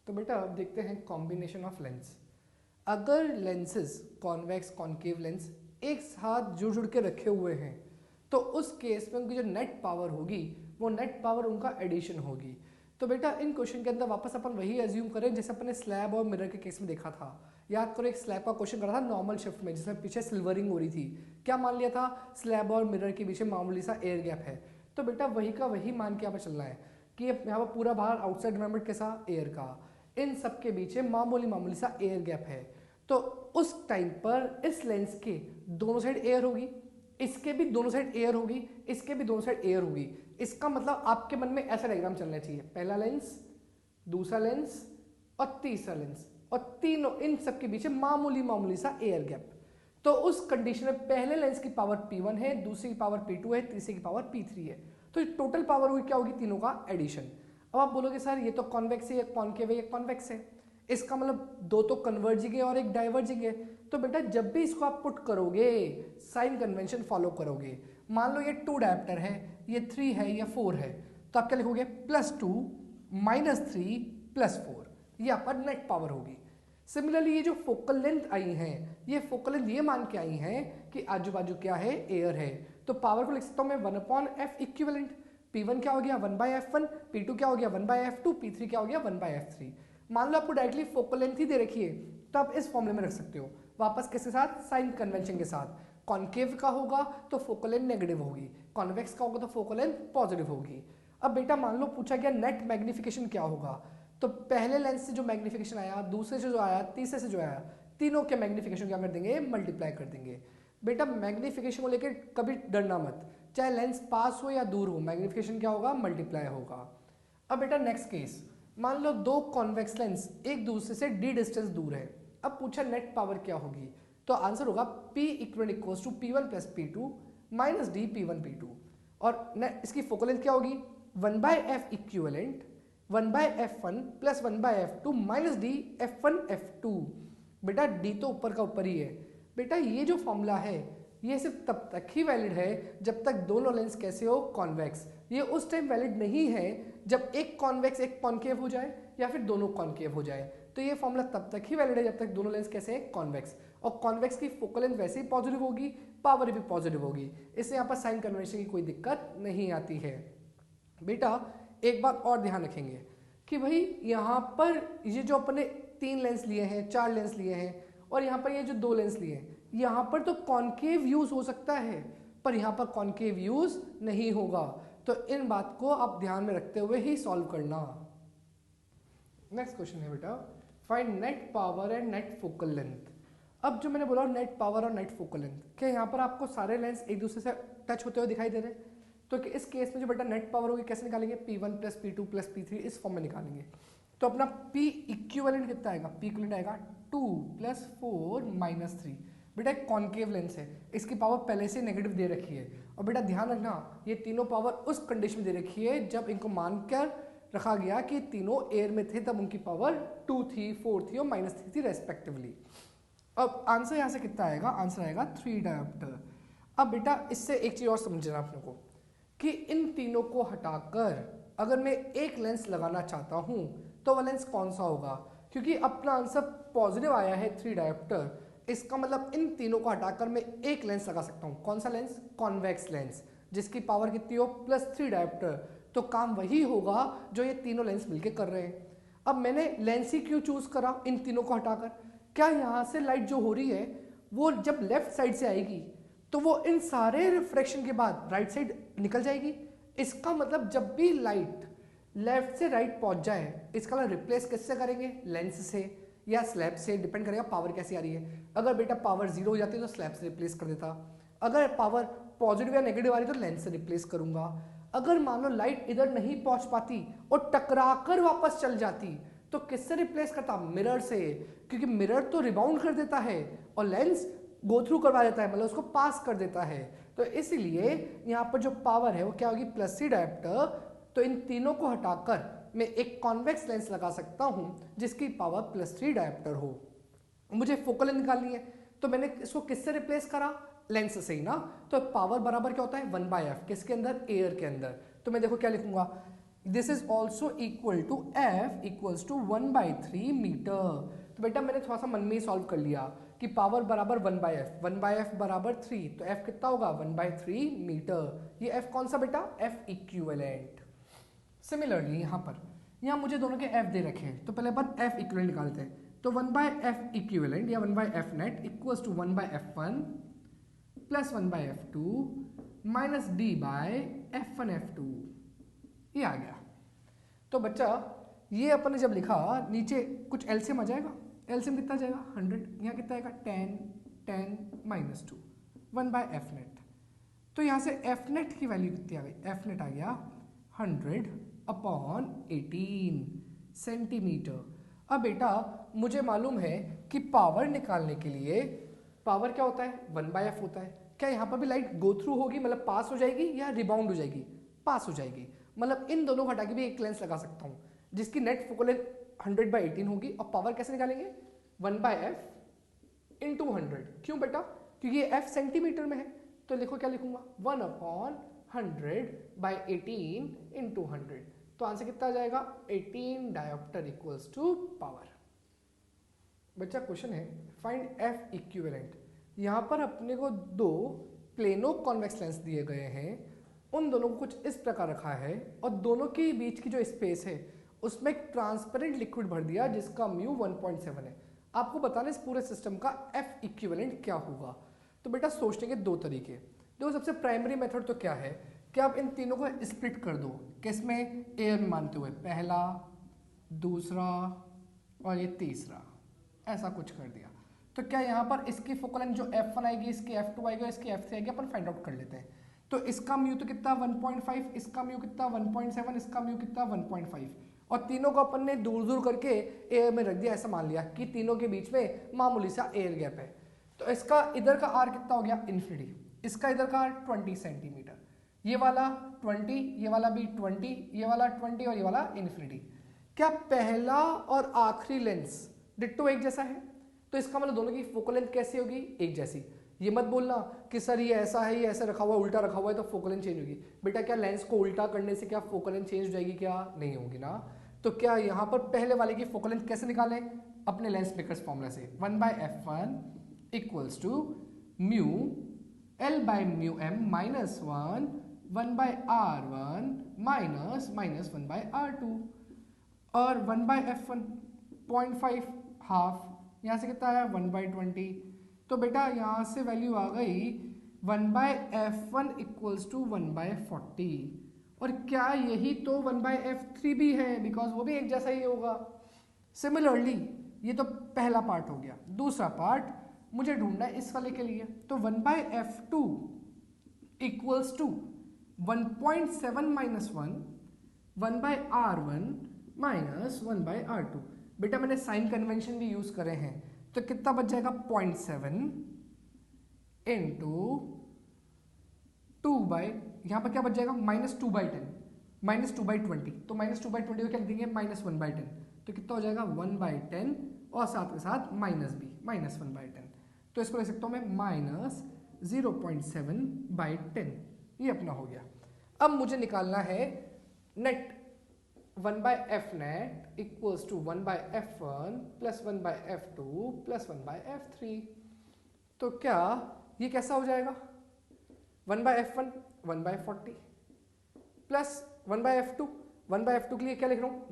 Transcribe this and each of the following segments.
तो बेटा अब देखते हैं कॉम्बिनेशन ऑफ लेंस। अगर लेंसेज कॉन्वेक्स कॉन्केव लेंस एक साथ जुड़ जुड़ के रखे हुए हैं तो उस केस में उनकी जो नेट पावर होगी वो नेट पावर उनका एडिशन होगी। तो बेटा इन क्वेश्चन के अंदर वापस अपन वही एज्यूम करें जैसे अपन ने स्लैब और मिरर के केस में देखा था। याद करो एक स्लैब का क्वेश्चन करा था नॉर्मल शिफ्ट में जिसमें पीछे सिल्वरिंग हो रही थी। क्या मान लिया था? स्लैब और मिरर के पीछे मामूली सा एयर गैप है। तो बेटा वही का वही मान के यहाँ पर चलना है कि यहाँ पर पूरा बाहर आउटसाइड एनवायरनमेंट कैसा एयर का, इन सब के पीछे मामूली मामूली सा एयर गैप है। तो उस टाइम पर इस लेंस के दोनों साइड एयर होगी, इसके भी दोनों साइड एयर होगी, इसके भी दोनों साइड एयर होगी। इसका मतलब आपके मन में ऐसा डायग्राम चलना चाहिए, पहला लेंस, दूसरा लेंस और तीसरा लेंस, और तीनों इन सब के बीच मामूली मामूली सा एयर गैप। तो उस कंडीशन में पहले लेंस की पावर P1 है, दूसरी की पावर P2 है, तीसरी की पावर P3 है। तो टोटल पावर हुई क्या होगी? तीनों का एडिशन। अब आप बोलोगे सर ये तो कॉन्वेक्स है, ये कॉन्केव है, ये कॉन्वेक्स है, इसका मतलब दो तो कन्वर्जिंग है और एक डाइवर्जिंग है। तो बेटा जब भी इसको आप पुट करोगे साइन कन्वेंशन फॉलो करोगे। मान लो ये 2 डायप्टर है, ये 3 है, ये 4 है, तो आप क्या लिखोगे? +2 -3 +4, ये आपका नेट पावर होगी। सिमिलरली ये जो फोकल लेंथ आई हैं, ये फोकल लेंथ ये मान के आई हैं कि आजू बाजू क्या है? एयर है। तो पावर को लिख सकता हूँ मैं 1/f इक्विवेलेंट। P1 क्या हो गया? 1/f1, P2 क्या हो गया? 1/f2, P3 क्या हो गया? 1/f3। मान लो आपको डायरेक्टली फोकल लेंथ ही दे रखी है तो आप इस फॉर्मूले में रख सकते हो वापस किसके साथ? साइन कन्वेंशन के साथ। कॉन्केव का होगा तो फोकल लेंथ नेगेटिव होगी, कॉन्वेक्स का होगा तो फोकल लेंथ पॉजिटिव होगी। अब बेटा मान लो पूछा गया नेट मैग्निफिकेशन क्या होगा, तो पहले लेंस से जो मैग्निफिकेशन आया, दूसरे से जो आया, तीसरे से जो आया, तीनों के मैग्निफिकेशन क्या कर देंगे? मल्टीप्लाई कर देंगे। बेटा मैग्निफिकेशन को लेकर कभी डरना मत, चाहे लेंस पास हो या दूर हो, मैग्निफिकेशन क्या होगा? मल्टीप्लाई होगा। अब बेटा नेक्स्ट केस, मान लो दो कॉन्वेक्स लेंस एक दूसरे से d डिस्टेंस दूर है। अब पूछा नेट पावर क्या होगी, तो आंसर होगा P = P1 + P2 - d P1 P2। और इसकी फोकल लेंथ क्या होगी? 1/f equivalent 1/f1 + 1/f2 - d f1 f2। बेटा d तो ऊपर का ऊपर ही है। बेटा ये जो फॉर्मूला है ये सिर्फ तब तक ही वैलिड है जब तक दोनों लेंस कैसे हो? कॉन्वेक्स। ये उस टाइम वैलिड नहीं है जब एक कॉन्वेक्स एक कॉन्केव हो जाए या फिर दोनों कॉन्केव हो जाए। तो ये फॉर्मूला तब तक ही वैलिड है जब तक दोनों लेंस कैसे हैं? कॉन्वेक्स। और कॉन्वेक्स की फोकल लेंथ वैसे ही पॉजिटिव होगी, पावर भी पॉजिटिव होगी, इससे यहाँ पर साइन कन्वेंशन की कोई दिक्कत नहीं आती है। बेटा एक बात और ध्यान रखेंगे कि भाई यहाँ पर ये जो अपने 3 लेंस लिए हैं, 4 लेंस लिए हैं, और यहाँ पर ये जो 2 लेंस लिए हैं, यहाँ पर तो कॉन्केव यूज हो सकता है पर यहाँ पर कॉन्केव यूज नहीं होगा। तो इन बात को आप ध्यान में रखते हुए ही सॉल्व करना। नेक्स्ट क्वेश्चन है बेटा, find net power and net focal length. अब जो मैंने बोला नेट पावर और नेट फोकल लेंथ, क्या यहाँ पर आपको सारे लेंस एक दूसरे से टच होते हुए दिखाई दे रहे हैं? तो इस केस में जो बेटा नेट पावर होगी कैसे निकालेंगे? P1 + P2 + P3 इस फॉर्म में निकालेंगे। तो अपना P इक्विवेलेंट कितना आएगा? P इक्विवेलेंट आएगा 2 + 4 - 3। बेटा एक कॉन्केव लेंस है, इसकी पावर पहले से नेगेटिव दे रखी है। और बेटा ध्यान रखना ये तीनों पावर उस कंडीशन में दे रखी है जब इनको मानकर रखा गया कि तीनों एयर में थे, तब उनकी पावर 2 थी, 4 थी और -3 थी रेस्पेक्टिवली। अब आंसर यहाँ से कितना आएगा? आंसर आएगा 3 डायोप्टर। अब बेटा इससे एक चीज़ और समझना आप लोगों को कि इन तीनों को हटाकर अगर मैं एक लेंस लगाना चाहता हूँ तो वह लेंस कौन सा होगा? क्योंकि अपना आंसर पॉजिटिव आया है 3 डायोप्टर, इसका मतलब इन तीनों को हटाकर मैं एक लेंस लगा सकता हूँ। कौन सा लेंस? कॉन्वेक्स लेंस, जिसकी पावर कितनी हो? +3 डायोप्टर। तो काम वही होगा जो ये तीनों लेंस मिलके कर रहे हैं। अब मैंने लेंस ही क्यों चूज करा इन तीनों को हटाकर? क्या यहाँ से लाइट जो हो रही है वो जब लेफ्ट साइड से आएगी तो वो इन सारे रिफ्रैक्शन के बाद राइट साइड निकल जाएगी। इसका मतलब जब भी लाइट लेफ्ट से राइट पहुंच जाए इसका रिप्लेस किससे करेंगे? लेंस से या स्लैब से, डिपेंड करेगा पावर कैसी आ रही है। अगर बेटा पावर 0 हो जाती है तो स्लैब से रिप्लेस कर देता, अगर पावर पॉजिटिव या नेगेटिव आ रही है तो लेंस से रिप्लेस करूंगा। अगर मान लो लाइट इधर नहीं पहुंच पाती और टकराकर वापस चल जाती तो किससे रिप्लेस करता? मिरर से, क्योंकि मिरर तो रिबाउंड कर देता है और लेंस गो थ्रू करवा देता है, मतलब उसको पास कर देता है। तो इसलिए यहाँ पर जो पावर है वो क्या होगी? +3 डायोप्टर। तो इन तीनों को हटाकर मैं एक कॉन्वेक्स लेंस लगा सकता हूँ जिसकी पावर +3 डायोप्टर हो। मुझे फोकल लेंथ निकालनी है तो मैंने इसको किससे रिप्लेस करा? लेंस से ही ना। तो पावर बराबर क्या होता है? 1/f, किसके अंदर? एयर के अंदर। तो मैं देखो क्या लिखूंगा, this is also equal to F equals to 1/3 metre. तो बेटा मैंने थोड़ा सा मन में ही सॉल्व कर लिया कि पावर बराबर 1/f बराबर 3, तो f कितना होगा 1/3 मीटर। ये f कौन सा बेटा, f इक्विवेलेंट। सिमिलरली यहाँ मुझे दोनों के f दे रखे हैं, तो पहले अपन f इक्विवेलेंट निकालते हैं। तो 1/f इक्विवेलेंट या 1/f net equals to 1/f1 plus 1/f2 minus d/f1f2, ये आ गया। तो बच्चा ये अपन ने जब लिखा नीचे कुछ एलसीएम आ जाएगा, एलसीएम कितना जाएगा 100, यहाँ कितना आएगा 10 माइनस 2 1/f नेट। तो यहाँ से f नेट की वैल्यू कितनी आ गई, f नेट आ गया 100/18 सेंटीमीटर। अब बेटा मुझे मालूम है कि पावर निकालने के लिए पावर क्या होता है 1/f होता है। क्या यहाँ पर भी लाइट गो थ्रू होगी, मतलब पास हो जाएगी या रिबाउंड हो जाएगी, पास हो जाएगी। मतलब इन दोनों हटा के भी एक लेंस लगा सकता हूँ जिसकी नेट फोकल लेंथ 100/18 होगी। और पावर कैसे निकालेंगे 1/f इंटू 100। क्यों बेटा, क्योंकि ये f सेंटीमीटर में है, तो लिखो क्या लिखूंगा 1/100/18 इंटू 100। तो आंसर कितना आ जाएगा 18 डायोप्टर इक्वल्स टू पावर। बच्चा क्वेश्चन है फाइंड f इक्विवेलेंट। यहाँ पर अपने को दो प्लेनो कॉन्वेक्स लेंस दिए गए हैं, उन दोनों को कुछ इस प्रकार रखा है और दोनों के बीच की जो स्पेस है उसमें एक ट्रांसपेरेंट लिक्विड भर दिया जिसका म्यू 1.7 है। आपको बताना इस पूरे सिस्टम का f इक्विवेलेंट क्या होगा। तो बेटा सोचने के दो तरीके। देखो सबसे प्राइमरी मेथड तो क्या है कि आप इन तीनों को स्प्लिट कर दो, किसमें एयर में मानते हुए, पहला दूसरा और ये तीसरा, ऐसा कुछ कर दिया। तो क्या यहाँ पर इसकी फोकल लेंथ जो f1 आएगी, इसकी f2 आएगी और इसकी f3 आएगी, अपन फाइंड आउट कर लेते हैं। तो इसका म्यू तो कितना 1.5, इसका म्यू कितना 1.7, इसका म्यू कितना 1.5, और तीनों को अपन ने दूर दूर करके एयर में रख दिया। ऐसा मान लिया कि तीनों के बीच में मामूली सा एयर गैप है। तो इसका इधर का आर कितना हो गया इन्फिनिटी, इसका इधर का आर 20 सेंटीमीटर, ये वाला 20, ये वाला भी 20, ये वाला 20 और ये वाला इन्फिनिटी। क्या पहला और आखिरी लेंस डिट्टो एक जैसा है? तो इसका मतलब दोनों की फोकल लेंथ कैसी होगी, एक जैसी। ये मत बोलना कि सर ये ऐसा है, ये ऐसा रखा हुआ है, उल्टा रखा हुआ है तो फोकल लेंथ चेंज होगी। बेटा क्या लेंस को उल्टा करने से क्या फोकल लेंथ चेंज हो जाएगी, क्या नहीं होगी ना। तो क्या यहाँ पर पहले वाले की फोकल लेंथ कैसे निकालें, अपने लेंस मेकर्स फॉर्मूला से 1/f1 equals to mu L/μm minus 1/r1 minus 1/r2 और 1/f1 0.5 हाफ, यहाँ से कितना आया 1/20। तो बेटा यहाँ से वैल्यू आ गई 1/f1 इक्वल्स टू 1/40। और क्या यही तो 1/f3 भी है, बिकॉज वो भी एक जैसा ही होगा। सिमिलरली ये तो पहला पार्ट हो गया। दूसरा पार्ट मुझे ढूंढना है इस वाले के लिए। तो 1/f2 equals to 1.7 minus 1/r1 minus 1/r2। बेटा मैंने साइन कन्वेंशन भी यूज करे हैं, तो कितना बच जाएगा 0.7 इंटू 2 बाई, यहाँ पर क्या बच जाएगा -2/10 -2/20। तो -2/20 को क्या लिख देंगे -1/10। तो कितना हो जाएगा 1/10 और साथ के साथ माइनस भी -1/10। तो इसको लिख सकता हूँ मैं -0.7/10। ये अपना हो गया। अब मुझे निकालना है net 1/f net equals to 1/f1 plus 1/f2 plus 1/f3। तो क्या ये कैसा हो जाएगा 1/f1 1/40 प्लस 1/f2 के लिए क्या लिख रहा हूँ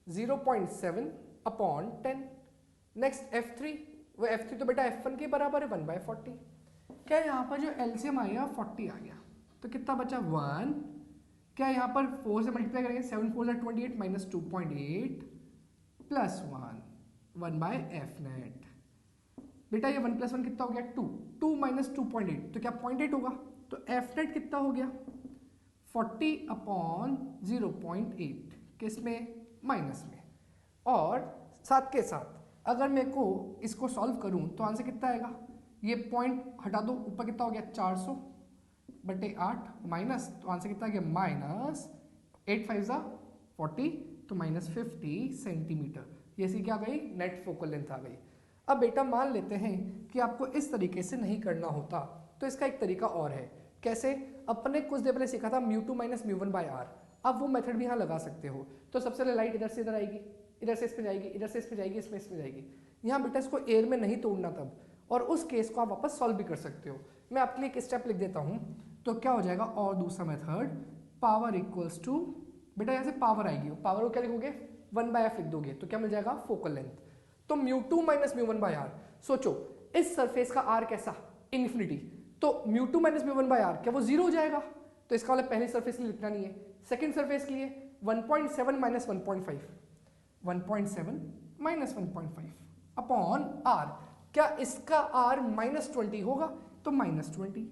-0.7/10। नेक्स्ट f3, वो f3 तो बेटा f1 के बराबर है 1/40। क्या यहाँ पर जो एलसीएम आ गया 40 आ गया, तो कितना बचा 1। क्या यहाँ पर 4 से मल्टीप्लाई करेंगे 7 4 28 माइनस 2.8 प्लस 1/f नेट। बेटा ये 1 प्लस 1 कितना हो गया 2 माइनस 2.8, तो क्या 0.8 होगा। तो f नेट कितना हो गया 40/0.8, किसमें माइनस में। और साथ के साथ अगर मेरे को इसको सॉल्व करूं तो आंसर कितना आएगा, ये पॉइंट हटा दो, ऊपर कितना हो गया 400/8 माइनस, तो आंसर कितना आ गया -8 5 40, तो -50 सेंटीमीटर। ये सी क्या गई नेट फोकल लेंथ आ गई। अब बेटा मान लेते हैं कि आपको इस तरीके से नहीं करना होता, तो इसका एक तरीका और है। कैसे, अपने कुछ देर पहले सीखा था μ2 - μ1/r। आप वो मेथड भी यहाँ लगा सकते हो। तो सबसे पहले लाइट इधर से इधर आएगी, इधर से इस पे जाएगी, इधर से इस पे जाएगी, इसमें इस पे जाएगी। यहाँ बेटा इसको एयर में नहीं तोड़ना तब, और उस केस को आप वापस सॉल्व भी कर सकते हो। मैं आपके लिए एक स्टेप लिख देता हूँ। तो क्या हो जाएगा, और दूसरा मेथड पावर इक्वल्स टू, बेटा यहाँ से पावर आएगी, पावर को क्या लिखोगे 1/f लिख दोगे, तो क्या मिल जाएगा फोकल लेंथ। तो μ2 माइनस μ1/r, सोचो इस सरफेस का r कैसा, इन्फिनिटी, तो μ2 माइनस μ1/r क्या वो जीरो हो जाएगा, तो इसका मतलब पहली सरफेस के लिए लिखना नहीं है, सेकंड सरफेस के लिए 1.7 माइनस 1.5, 1.7 माइनस 1.5 अपॉन r, क्या इसका r -20 होगा, तो -20।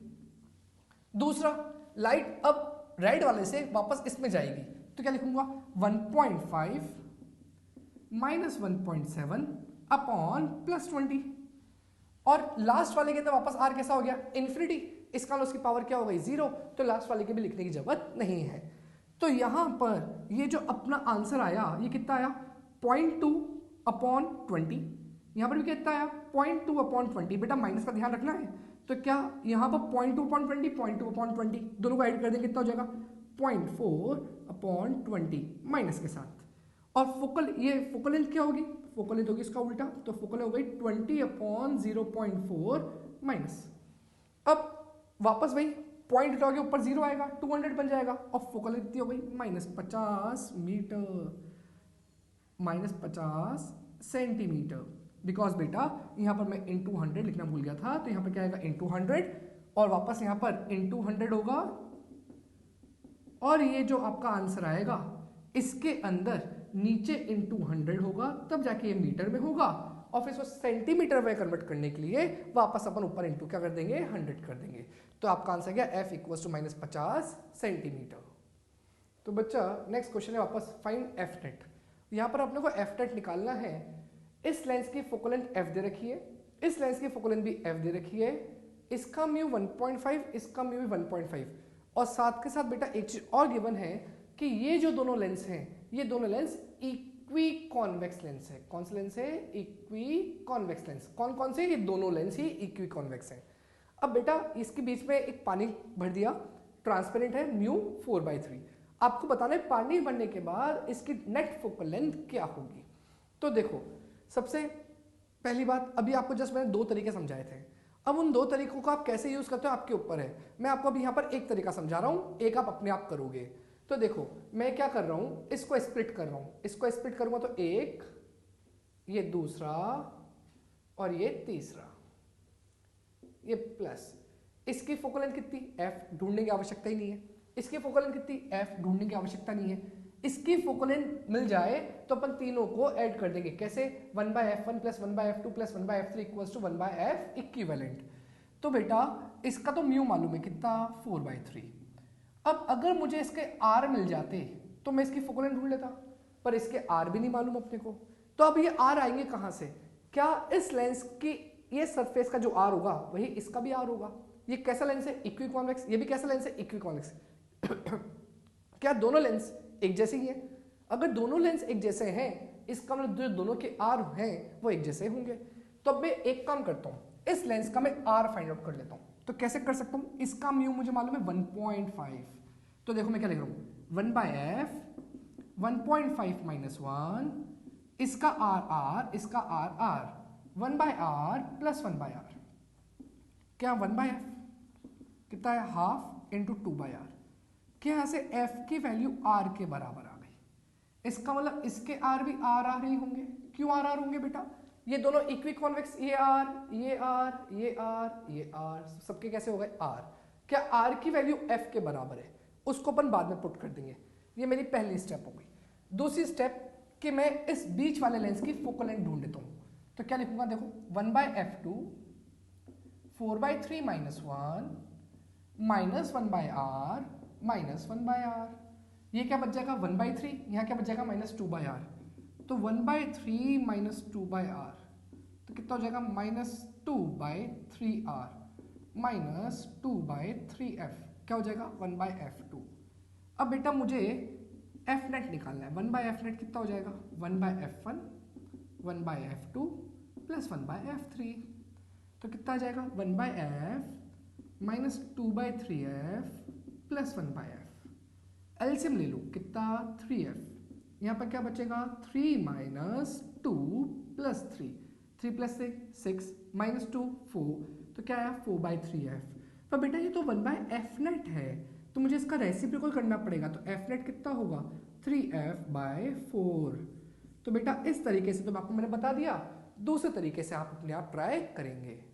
दूसरा, लाइट अब राइट वाले से वापस इसमें जाएगी, तो क्या लिखूंगा 1.5 माइनस 1.7 अपॉन +20, और लास्ट वाले के अंदर वापस r कैसा हो गया, इन्फिनिटी, इसका उसकी पावर क्या हो गई 0, तो लास्ट वाले के भी लिखने की जरूरत नहीं है। तो यहां पर ये जो अपना आंसर आया ये कितना आया 0.2 अपॉन 20, यहां पर भी कितना आया 0.2 अपॉन 20, बेटा माइनस का ध्यान रखना है। तो क्या यहाँ पर 0.2 अपॉन 20, 0.2 अपॉन 20 दोनों को ऐड कर देंगे, कितना हो जाएगा 0.4 अपॉन 20 माइनस के साथ, और फोकल, ये फोकल लेंथ क्या होगी, फोकल लेंथ होगी इसका उल्टा, तो फोकल हो गई 20 अपॉन 0.4 माइनस। अब वापस वही पॉइंट हटाओगे ऊपर 0 आएगा, 200 बन जाएगा, और फोकल लेंथ हो गई -50 मीटर, -50 सेंटीमीटर, बिकॉज बेटा यहाँ पर मैं इंटू 100 लिखना भूल गया था, तो यहाँ पर क्या आएगा इंटू 100, और वापस यहाँ पर इंटू 100 होगा, और ये जो आपका आंसर आएगा इसके अंदर नीचे इंटू 100 होगा, तब जाके ये मीटर में होगा, और फिर इसको सेंटीमीटर में कन्वर्ट करने के लिए वापस अपन ऊपर इंटू क्या कर देंगे 100 कर देंगे, तो आपका आंसर क्या f इक्वल्स टू -50 सेंटीमीटर। तो बच्चा नेक्स्ट क्वेश्चन है वापस फाइंड एफ नेट। यहाँ पर अपने को एफ नेट निकालना है। इस लेंस की फोकल लेंथ f दे रखी है, इस लेंस की फोकल लेंथ भी f दे रखी है, इसका म्यू 1.5, इसका म्यू भी 1.5, और साथ के साथ बेटा एक चीज और गिवन है कि ये जो दोनों लेंस हैं, ये दोनों लेंस इक्वी कॉन्वेक्स लेंस है। कौन सा लेंस है, इक्वी कॉन्वेक्स लेंस। कौन कौन से, ये दोनों लेंस ही इक्वी कॉन्वेक्स हैं। अब बेटा इसके बीच में एक पानी भर दिया, ट्रांसपेरेंट है, म्यू 4/3। आपको बताना है पानी भरने के बाद इसकी नेट फोकल लेंथ क्या होगी। तो देखो सबसे पहली बात, अभी आपको जस्ट मैंने 2 तरीके समझाए थे, अब उन 2 तरीकों को आप कैसे यूज करते हो आपके ऊपर है। मैं आपको अभी यहाँ पर एक तरीका समझा रहा हूँ, एक आप अपने आप करोगे। तो देखो मैं क्या कर रहा हूँ, इसको स्प्लिट कर रहा हूँ, इसको स्प्लिट करूंगा तो एक, ये दूसरा, और ये तीसरा, ये प्लस। इसकी फोकल लेंथ कितनी f, ढूंढने की आवश्यकता ही नहीं है। इसकी फोकल लेंथ कितनी f, ढूंढने की आवश्यकता नहीं है। इसकी फोकल लेंथ मिल जाए तो अपन तीनों को ऐड कर देंगे, कैसे 1/f1 plus 1/f2 plus 1/f3 equals to 1/f equivalent. तो बेटा इसका तो म्यू मालूम है कितना 4/3। अब अगर मुझे इसके r मिल जाते तो मैं इसकी फोकल लेंथ ढूंढ लेता, पर इसके r भी नहीं मालूम अपने को। तो अब ये r आएंगे कहां से, क्या इस लेंस की ये सरफेस का जो r होगा वही इसका भी r होगा। ये कैसा लेंस है, इक्वी कॉन्वेक्स, ये भी कैसा लेंस है, इक्वी कॉन्वेक्स। क्या दोनों लेंस एक जैसे ही हैं? अगर दोनों लेंस एक जैसे हैं, इसका मतलब जो दोनों के r हैं वो एक जैसे होंगे। तो अब मैं एक काम करता हूं, इस लेंस का मैं r फाइंड आउट कर लेता हूं। तो कैसे कर सकता हूं, इसका म्यू मुझे मालूम है 1.5, तो देखो मैं क्या लिख रहा हूं 1/f 1.5 माइनस 1, इसका r, इसका r 1/r प्लस 1/r, क्या 1/f कितना है हाफ इंटू 2/r, क्या यहां से f की वैल्यू r के बराबर आ गई। इसका मतलब इसके r भी r ही होंगे। क्यों r होंगे बेटा, ये दोनों इक्वी कॉन्वेक्स, ये r, ये r, ये r, ये r, सबके कैसे हो गए r। क्या r की वैल्यू f के बराबर है, उसको अपन बाद में पुट कर देंगे। ये मेरी पहली स्टेप हो गई। दूसरी स्टेप कि मैं इस बीच वाले लेंस की फोकल लेंथ ढूंढ लेता हूं। तो क्या लिखूंगा, देखो 1/f2 4/3 minus 1 minus 1/r minus 1/r, ये क्या बच जाएगा 1/3, यहाँ क्या बच जाएगा -2/r। तो 1/3 माइनस 2/r तो कितना हो जाएगा -2/3r माइनस 2/3f, क्या हो जाएगा 1/f2। अब बेटा मुझे f नेट निकालना है। 1/f नेट कितना हो जाएगा 1/f1 1/f2 प्लस 1/f3, तो कितना आ जाएगा 1/f minus 2/3f plus 1/f। LCM ले लो, कितना 3f, यहाँ पर क्या बचेगा 3 माइनस 2 प्लस 3, 3 प्लस 6 माइनस 2 4, तो क्या आया 4/3f। पर बेटा ये तो 1/f नेट है, तो मुझे इसका रेसिप्रोकल करना पड़ेगा, तो f नेट कितना होगा 3f/4। तो बेटा इस तरीके से तो आपको मैंने बता दिया, दूसरे तरीके से आप अपने आप ट्राई करेंगे।